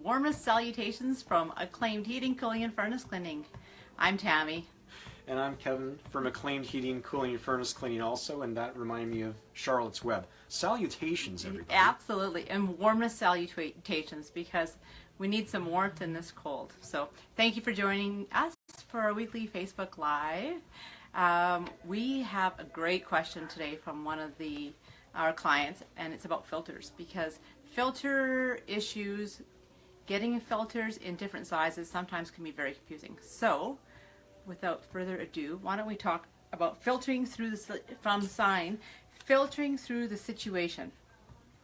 warmest salutations from Acclaimed Heating, Cooling and Furnace Cleaning. I'm Tammy. And I'm Kevin from Acclaimed Heating, Cooling and Furnace Cleaning also, and that reminded me of Charlotte's Web. Salutations, everybody. Absolutely, and warmest salutations, because we need some warmth in this cold. So thank you for joining us for our weekly Facebook Live. We have a great question today from one of our clients, and it's about filters, because filter issues, getting filters in different sizes sometimes can be very confusing. So without further ado, why don't we talk about filtering through filtering through the situation.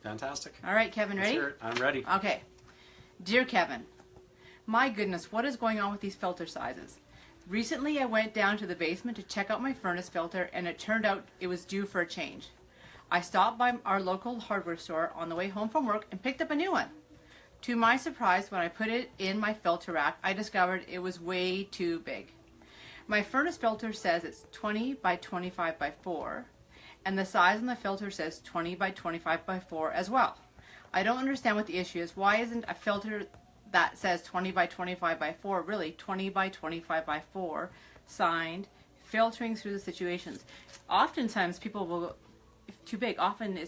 Fantastic. All right, Kevin, ready? Let's hear it. I'm ready. Okay. Dear Kevin, my goodness, what is going on with these filter sizes? Recently I went down to the basement to check out my furnace filter, and it turned out it was due for a change. I stopped by our local hardware store on the way home from work and picked up a new one. To my surprise, when I put it in my filter rack, I discovered it was way too big. My furnace filter says it's 20 by 25 by 4, and the size on the filter says 20 by 25 by 4 as well. I don't understand what the issue is. Why isn't a filter that says 20 by 25 by 4 really 20 by 25 by 4 signed, filtering through the situations? Oftentimes people will go, if too big, often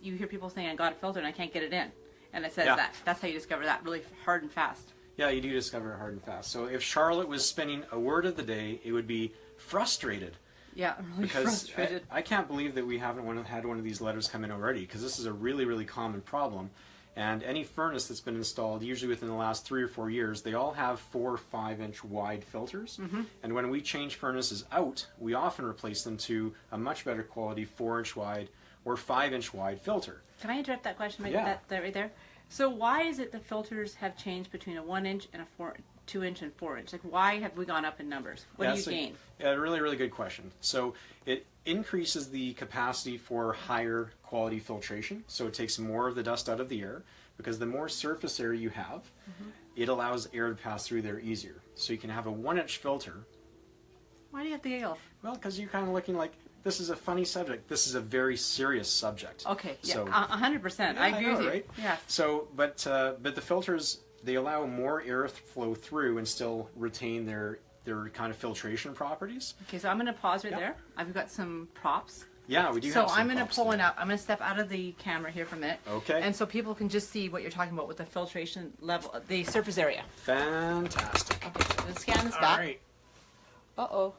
you hear people saying, I got a filter and I can't get it in. And it says that. That's how you discover that really hard and fast. Yeah, you do discover it hard and fast. So if Charlotte was spinning a word of the day, it would be frustrated. Yeah, really frustrated. I can't believe that we haven't had one of these letters come in already, because this is a really, really common problem. And any furnace that's been installed, usually within the last 3 or 4 years, they all have 4 or 5 inch wide filters. Mm-hmm. And when we change furnaces out, we often replace them to a much better quality 4 inch wide or 5 inch wide filter. Can I interrupt that question? Yeah. That right there? So why is it the filters have changed between a 1 inch and a 2 inch and 4 inch? Like, why have we gone up in numbers? What do you gain? Yeah, really, really good question. So it increases the capacity for higher quality filtration. So it takes more of the dust out of the air, because the more surface area you have, it allows air to pass through there easier. So you can have a 1 inch filter. Why do you have to giggle? Well, because you're kind of looking like, this is a funny subject. This is a very serious subject. Okay, yeah, so, 100%. Yeah, I agree with you. Right? Yes. So, but the filters, they allow more air flow through and still retain their kind of filtration properties. Okay, so I'm going to pause right there. I've got some props. Yeah, we do have some props. So I'm going to pull one up. I'm going to step out of the camera here for a minute. Okay. And so people can just see what you're talking about with the filtration level, the surface area. Fantastic. Okay, so let's scan this back. All right. Uh-oh.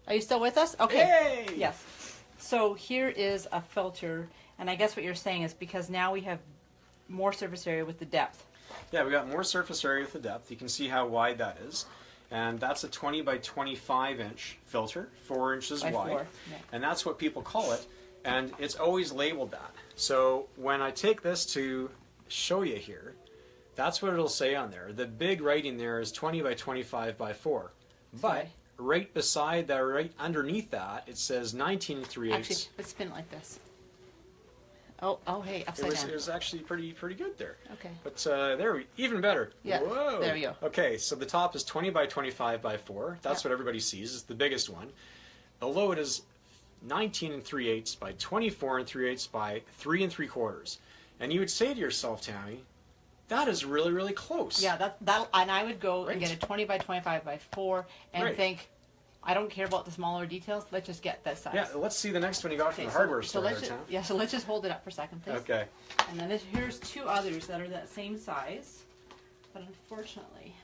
Are you still with us? Okay. Yay! Yes. So here is a filter, and I guess what you're saying is because now we have more surface area with the depth. Yeah, we got more surface area with the depth. You can see how wide that is. And that's a 20 by 25 inch filter, 4 inches by wide. 4, yeah. And that's what people call it. And it's always labeled that. So when I take this to show you here, that's what it'll say on there. The big writing there is 20 by 25 by 4. But right beside that, right underneath that, it says 19 3/8. Actually, let's spin it like this. Oh, hey, upside down. It was actually pretty good there. Okay. But there, even better. Yeah. Whoa. There we go. Okay, so the top is 20 by 25 by 4. That's what everybody sees. It's the biggest one. Below it is 19 3/8 by 24 3/8 by 3 3/4. And you would say to yourself, Tammy, that is really, really close. Yeah, that, and I would go and get a 20 by 25 by 4 and think, I don't care about the smaller details. Let's just get this size. Yeah, let's see the next one you got from the hardware store. So let's just hold it up for a second, please. Okay. And then here's 2 others that are that same size, but unfortunately.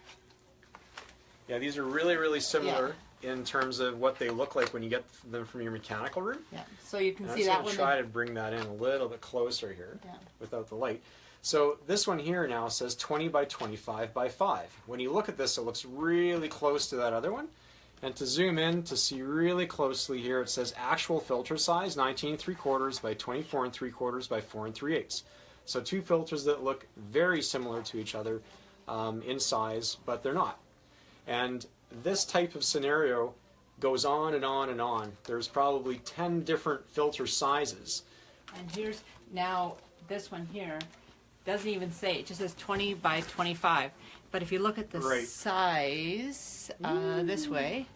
Yeah, these are really, really similar in terms of what they look like when you get them from your mechanical room. Yeah, so you can and see that one. I'm going to try to bring that in a little bit closer here without the light. So this one here now says 20 by 25 by 5. When you look at this, it looks really close to that other one. And to zoom in to see really closely here, it says actual filter size 19 3/4 by 24 3/4 by 4 3/8. So 2 filters that look very similar to each other in size, but they're not. And this type of scenario goes on and on and on. There's probably 10 different filter sizes. And here's now this one here. Doesn't even say, it just says 20 by 25. But if you look at the size this way,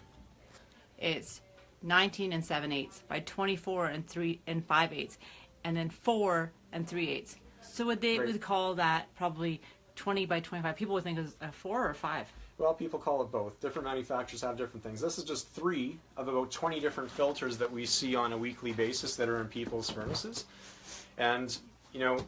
it's 19 7/8 by 24 5/8, and then 4 3/8. So what they would call that probably 20 by 25, people would think it's a 4 or 5. Well, people call it both. Different manufacturers have different things. This is just 3 of about 20 different filters that we see on a weekly basis that are in people's furnaces. And, you know,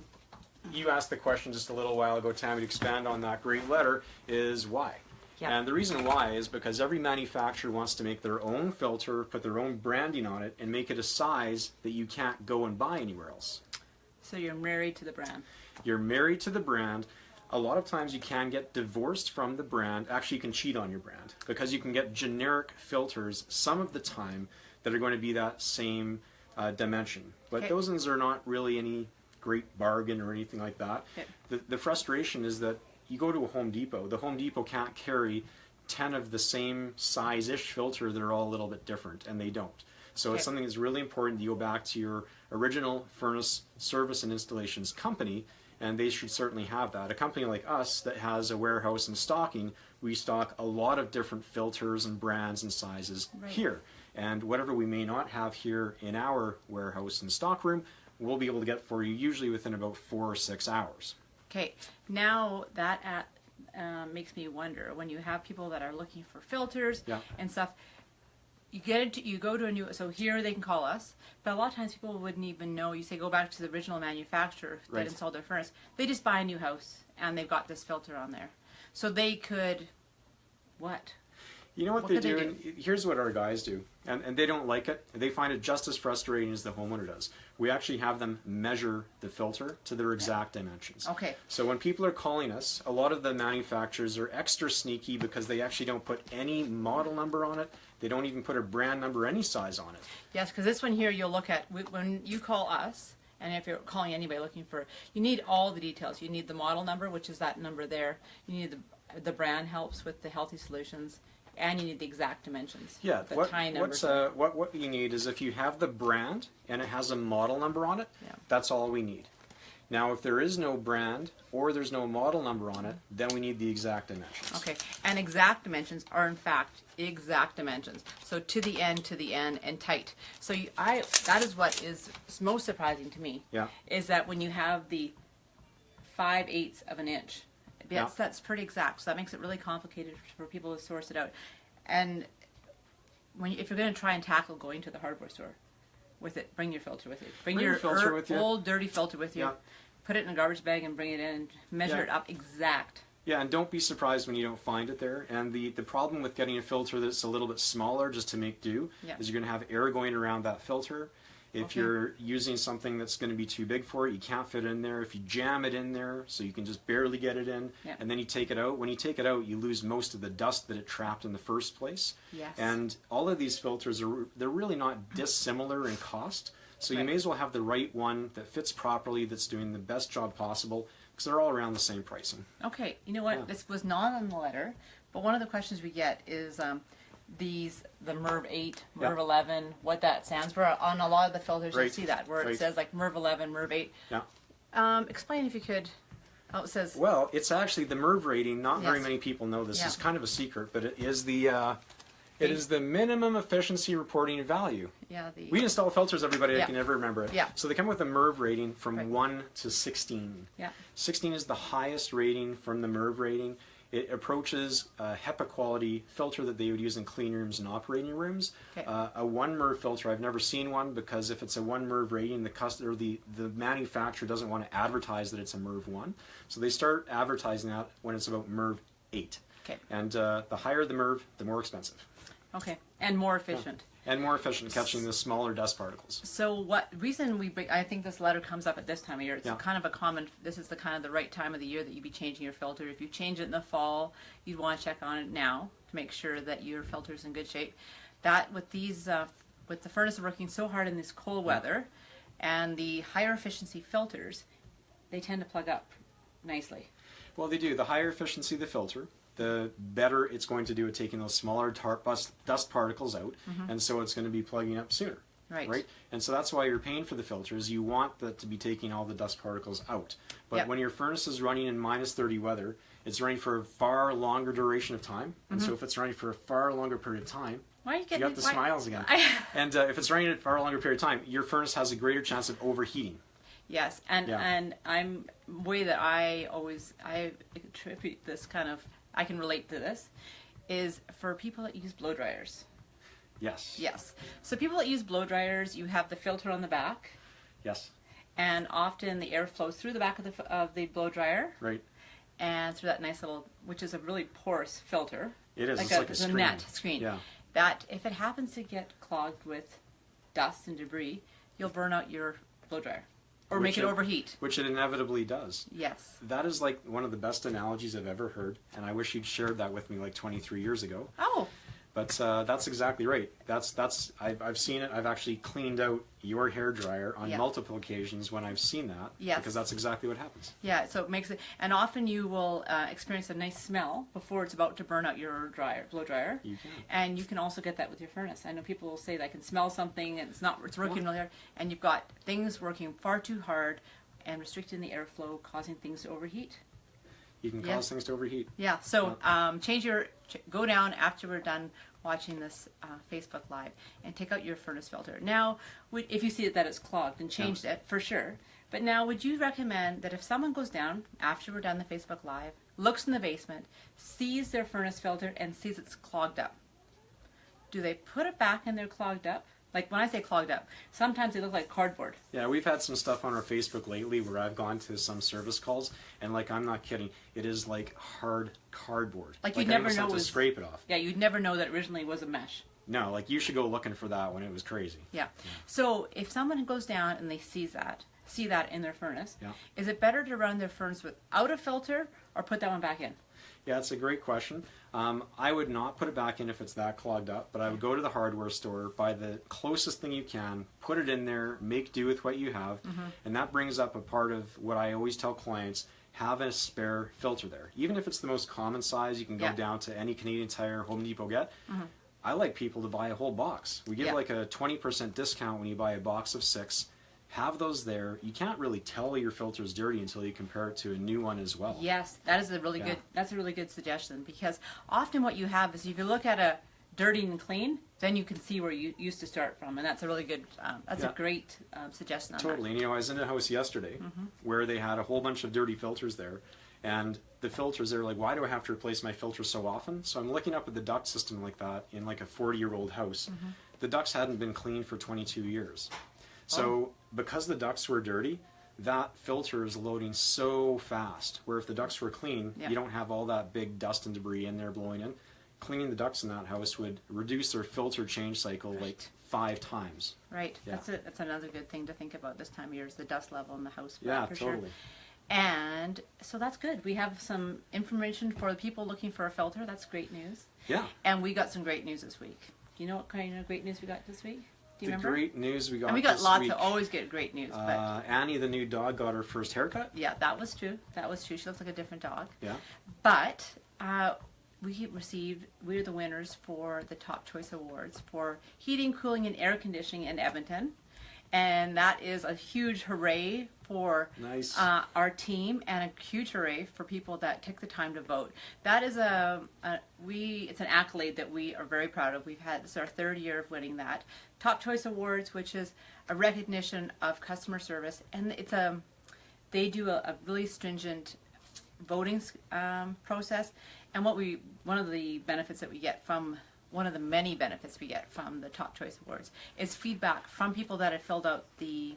you asked the question just a little while ago, Tammy, to expand on that great letter, is why? Yeah. And the reason why is because every manufacturer wants to make their own filter, put their own branding on it, and make it a size that you can't go and buy anywhere else. So you're married to the brand. You're married to the brand. A lot of times you can get divorced from the brand. Actually, you can cheat on your brand because you can get generic filters some of the time that are going to be that same dimension. But those ones are not really any great bargain or anything like that. The frustration is that you go to a Home Depot. The Home Depot can't carry 10 of the same size-ish filter that are all a little bit different, and they don't. So it's something that's really important to go back to your original furnace service and installations company, and they should certainly have that. A company like us that has a warehouse and stocking, we stock a lot of different filters and brands and sizes here. And whatever we may not have here in our warehouse and stock room, we'll be able to get for you usually within about 4 or 6 hours. Okay, now that makes me wonder, when you have people that are looking for filters and stuff, you go to a new, so here they can call us, but a lot of times people wouldn't even know. You say go back to the original manufacturer that installed their furnace. They just buy a new house and they've got this filter on there. So they could, what? You know what they do? And here's what our guys do, and they don't like it. They find it just as frustrating as the homeowner does. We actually have them measure the filter to their exact dimensions. Okay. So when people are calling us, a lot of the manufacturers are extra sneaky because they actually don't put any model number on it. They don't even put a brand number, any size on it. Yes, because this one here you'll look at, when you call us, and if you're calling anybody looking for, you need all the details. You need the model number, which is that number there. You need the brand, helps with the Healthy Solutions. And you need the exact dimensions. Yeah, the tie numbers. What you need is if you have the brand and it has a model number on it, that's all we need. Now, if there is no brand or there's no model number on it, then we need the exact dimensions. Okay, and exact dimensions are in fact exact dimensions. So to the end, and tight. So that is what is most surprising to me. Yeah. Is that when you have the 5/8 of an inch. That's pretty exact, so that makes it really complicated for people to source it out. And if you're going to try and tackle going to the hardware store with it, bring your filter with you. Bring your filter with you. Old dirty filter with you. Put it in a garbage bag and bring it in and measure it up exact. Yeah, and don't be surprised when you don't find it there. And the problem with getting a filter that's a little bit smaller just to make do is you're going to have air going around that filter. If you're using something that's going to be too big for it, you can't fit it in there. If you jam it in there so you can just barely get it in, and then you take it out, when you take it out, you lose most of the dust that it trapped in the first place. Yes. And all of these filters, they're really not dissimilar in cost, so you may as well have the right one that fits properly, that's doing the best job possible, because they're all around the same pricing. Okay, you know what? This was not on the letter, but one of the questions we get is... the Merv 8, Merv 11, what that stands for. On a lot of the filters you see that, where it says like Merv 11, Merv 8. Yeah. Explain if you could. Oh, it says... Well, it's actually the Merv rating. Not very many people know this. It's kind of a secret, but it is the minimum efficiency reporting value. Yeah. We install filters, everybody. I can never remember it. Yeah. So they come with a Merv rating from 1 to 16. Yeah. 16 is the highest rating from the Merv rating. It approaches a HEPA quality filter that they would use in clean rooms and operating rooms. Okay. A 1 Merv filter, I've never seen one, because if it's a 1 Merv rating, the manufacturer doesn't want to advertise that it's a Merv 1. So they start advertising that when it's about Merv 8. Okay. And the higher the Merv, the more expensive. Okay. And more efficient. And more efficient catching the smaller dust particles. So I think this letter comes up at this time of year. It's kind of a common, this is the kind of the right time of the year that you'd be changing your filter. If you change it in the fall, you'd want to check on it now to make sure that your filter's in good shape. That with these, with the furnace working so hard in this cold weather, and the higher efficiency filters, they tend to plug up nicely. Well, they do. The higher efficiency the filter, the better it's going to do at taking those smaller dust particles out, and so it's going to be plugging up sooner. Right? And so that's why you're paying for the filters. You want that to be taking all the dust particles out. But when your furnace is running in -30 weather, it's running for a far longer duration of time. And so if it's running for a far longer period of time, you got the smiles again. And if it's running at a far longer period of time, your furnace has a greater chance of overheating. Yes, and I'm way that I attribute this kind of, I can relate to this, is for people that use blow dryers. Yes. Yes. So people that use blow dryers, you have the filter on the back. Yes. And often the air flows through the back of the blow dryer. Right. And through that nice little, which is a really porous filter. It is. It's like a screen. net screen. Yeah. That if it happens to get clogged with dust and debris, you'll burn out your blow dryer or make it overheat. Which it inevitably does. Yes. That is like one of the best analogies I've ever heard, and I wish you'd shared that with me like 23 years ago. Oh. But that's exactly right. I've seen it. I've actually cleaned out your hair dryer on multiple occasions when I've seen that. Yes. Because that's exactly what happens. Yeah. So it makes it, and often you will experience a nice smell before it's about to burn out your blow dryer. You can. And you can also get that with your furnace. I know people will say that I can smell something and it's working really hard, and you've got things working far too hard and restricting the airflow, causing things to overheat. You can cause things to overheat. Yeah, so go down after we're done watching this Facebook Live and take out your furnace filter. Now, if you see that it's clogged, then change it for sure. But now, would you recommend that if someone goes down after we're done the Facebook Live, looks in the basement, sees their furnace filter and sees it's clogged up, do they put it back in there clogged up? Like when I say clogged up, sometimes they look like cardboard. Yeah, we've had some stuff on our Facebook lately where I've gone to some service calls, and like, I'm not kidding, it is like hard cardboard. Like you'd never know to scrape it off. Yeah, you'd never know that originally was a mesh. No, like you should go looking for that when it was crazy. Yeah. So if someone goes down and they see that in their furnace, is it better to run their furnace without a filter or put that one back in? Yeah, it's a great question. I would not put it back in if it's that clogged up, but I would go to the hardware store, buy the closest thing you can, put it in there, make do with what you have, and that brings up a part of what I always tell clients, have a spare filter there. Even if it's the most common size, you can go down to any Canadian Tire, Home Depot get. I like people to buy a whole box. We give like a 20% discount when you buy a box of 6. Have those there. You can't really tell your filter's dirty until you compare it to a new one as well. Yes, that is a really good. That's a really good suggestion, because often what you have is if you look at a dirty and clean, then you can see where you used to start from, and that's a really good. That's a great suggestion. On totally. That. And you know, I was in a house yesterday where they had a whole bunch of dirty filters there, and the filters, they're like, why do I have to replace my filter so often? So I'm looking up at the duct system like that in like a 40-year-old house. The ducts hadn't been cleaned for 22 years. So because the ducts were dirty, that filter is loading so fast, where if the ducts were clean, you don't have all that big dust and debris in there blowing in. Cleaning the ducts in that house would reduce their filter change cycle like 5 times. Right. Yeah. That's another good thing to think about this time of year, is the dust level in the house. Yeah, for totally. Sure. And so that's good. We have some information for the people looking for a filter. That's great news. Yeah. And we got some great news this week. Do you know what kind of great news we got this week? Do you remember? Great news we got. And we got this lots week, of always get great news. But Annie, the new dog, got her first haircut. Yeah, that was true. That was true. She looks like a different dog. Yeah. But we're the winners for the Top Choice Awards for heating, cooling, and air conditioning in Edmonton. And that is a huge hooray for our team, and a huge hooray for people that take the time to vote. That is it's an accolade that we are very proud of. This is our 3rd year of winning that. Top Choice Awards, which is a recognition of customer service, and they do a really stringent voting process. And one of the benefits that we get from one of the many benefits we get from the Top Choice Awards is feedback from people that have filled out the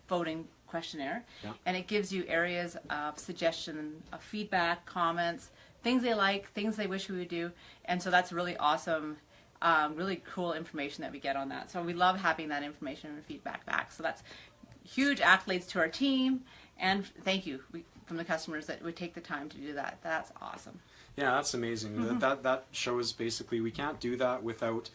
voting questionnaire. Yeah. And it gives you areas of suggestion, of feedback, comments, things they like, things they wish we would do. And so that's really awesome, really cool information that we get on that. So we love having that information and feedback back. So that's huge accolades to our team, and thank you from the customers that would take the time to do that. That's awesome. Yeah, that's amazing. That shows basically we can't do that without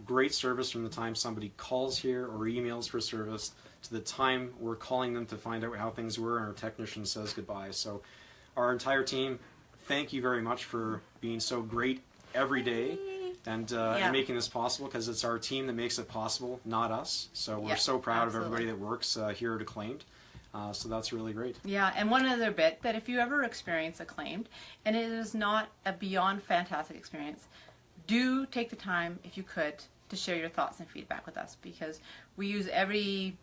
great service from the time somebody calls here or emails for service to the time we're calling them to find out how things were and our technician says goodbye. So our entire team, thank you very much for being so great every day and making this possible, because it's our team that makes it possible, not us. So we're so proud of everybody that works here at Acclaimed. So that's really great. Yeah, and one other bit, that if you ever experience Acclaimed, and it is not a beyond fantastic experience, do take the time, if you could, to share your thoughts and feedback with us, because we use every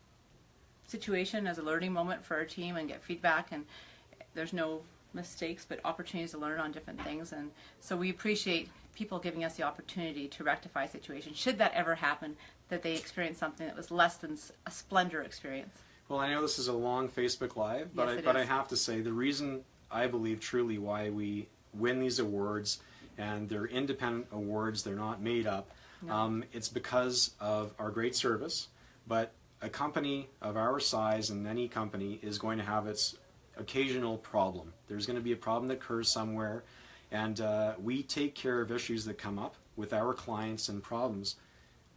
situation as a learning moment for our team and get feedback, and there's no mistakes but opportunities to learn on different things. And so we appreciate people giving us the opportunity to rectify a situation should that ever happen, that they experience something that was less than a splendor experience. Well, I know this is a long Facebook Live, but, yes, I have to say the reason I believe truly why we win these awards, and they're independent awards, they're not made up, no. It's because of our great service. But a company of our size, and any company, is going to have its occasional problem. There's going to be a problem that occurs somewhere, and we take care of issues that come up with our clients and problems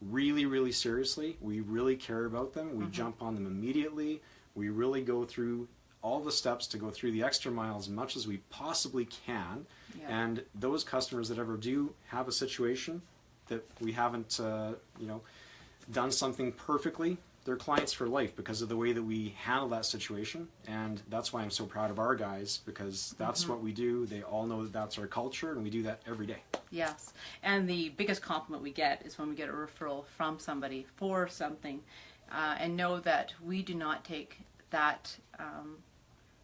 really, really seriously. We really care about them. We jump on them immediately. We really go through all the steps to go through the extra mile as much as we possibly can. Yeah. And those customers that ever do have a situation that we haven't, done something perfectly, they're clients for life because of the way that we handle that situation. And that's why I'm so proud of our guys, because that's what we do. They all know that that's our culture, and we do that every day. Yes. And the biggest compliment we get is when we get a referral from somebody for something, and know that we do not take that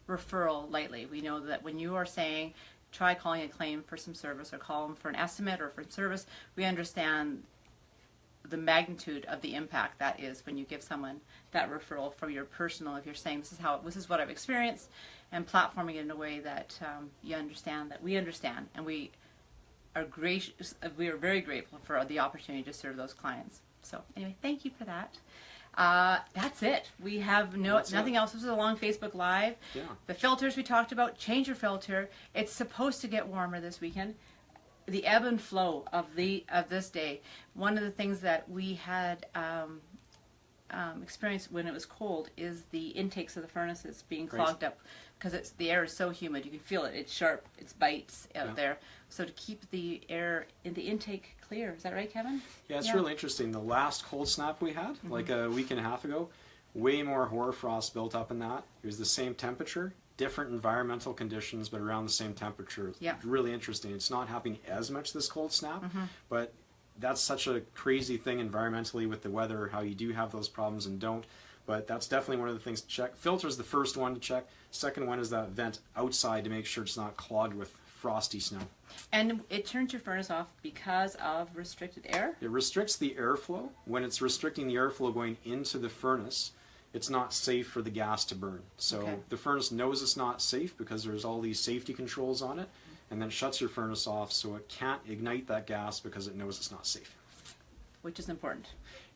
referral lightly. We know that when you are saying, try calling Acclaimed for some service, or call them for an estimate or for service, we understand the magnitude of the impact that is when you give someone that referral for your personal, if you're saying this is what I've experienced, and platforming it in a way that you understand, that we understand, and we are gracious, we are very grateful for the opportunity to serve those clients. So anyway, thank you for that. That's it. We have nothing else. This is a long Facebook Live. Yeah. The filters we talked about, change your filter. It's supposed to get warmer this weekend. The ebb and flow of this day. One of the things that we had experienced when it was cold is the intakes of the furnaces being clogged up, because the air is so humid. You can feel it. It's sharp. It bites out there. So to keep the air in the intake clear. Is that right, Kevin? Yeah, it's really interesting. The last cold snap we had, like a week and a half ago, way more hoarfrost built up in that. It was the same temperature, different environmental conditions, but around the same temperature. Yeah. It's really interesting. It's not happening as much this cold snap, but that's such a crazy thing environmentally with the weather, how you do have those problems and don't. But that's definitely one of the things to check. Filter is the first one to check. Second one is that vent outside to make sure it's not clogged with frosty snow. And it turns your furnace off because of restricted air? It restricts the airflow. When it's restricting the airflow going into the furnace, it's not safe for the gas to burn. So the furnace knows it's not safe because there's all these safety controls on it, and then shuts your furnace off so it can't ignite that gas because it knows it's not safe. Which is important.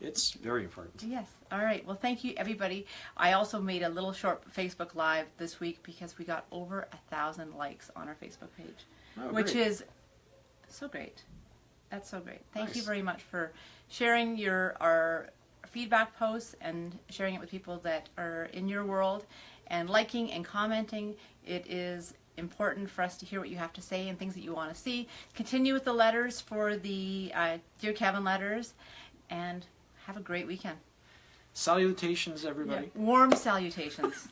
It's very important. Yes. All right. Well, thank you, everybody. I also made a little short Facebook Live this week because we got over 1,000 likes on our Facebook page, which is so great. That's so great. Thank you very much for sharing our feedback posts and sharing it with people that are in your world, and liking and commenting. It is important for us to hear what you have to say and things that you want to see. Continue with the letters for the Dear Keven letters, and have a great weekend. Salutations, everybody. Yeah. Warm salutations.